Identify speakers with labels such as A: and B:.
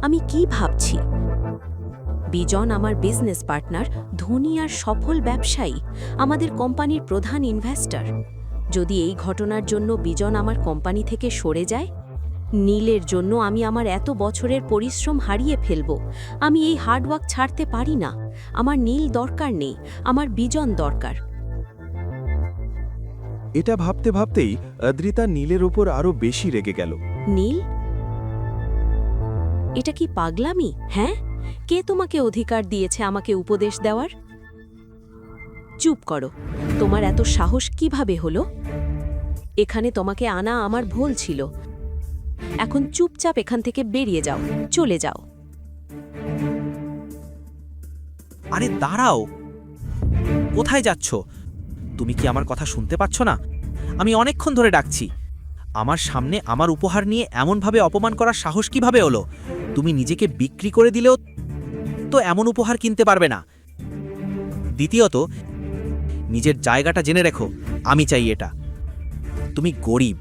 A: আমি কি ভাবছি? বিজন আমার বিজনেস পার্টনার, ধনী আর সফল ব্যবসায়ী, আমাদের কোম্পানির প্রধান ইনভেস্টর। যদি এই ঘটনার জন্য বিজন আমার কোম্পানি থেকে সরে যায়, নীলের জন্য আমি আমার এত বছরের পরিশ্রম হারিয়ে ফেলব। আমি এই হার্ডওয়ার্ক ছাড়তে পারি না। আমার নীল দরকার নেই, আমার বিজন দরকার।
B: এটা ভাবতে ভাবতেই অদ্রিতা নীলের ওপর আরও বেশি রেগে গেল।
A: নীল, এটা কি পাগলামি? হ্যাঁ, কে তোমাকে অধিকার দিয়েছে আমাকে উপদেশ দেওয়ার? চুপ করো। তোমার এত সাহস কিভাবে হলো? এখানে তোমাকে আনা আমার ভুল ছিল। এখন চুপচাপ এখান থেকে বেরিয়ে যাও, চলে যাও।
C: আরে দাঁড়াও, কোথায় যাচ্ছ? তুমি কি আমার কথা শুনতে পাচ্ছ না? আমি অনেকক্ষণ ধরে ডাকছি। আমার সামনে আমার উপহার নিয়ে এমনভাবে অপমান করার সাহস কিভাবে হলো? তুমি নিজেকে বিক্রি করে দিলেও তো এমন উপহার কিনতে পারবে না। দ্বিতীয়ত, নিজের জায়গাটা জেনে রেখো, আমি চাই এটা। তুমি গরিব,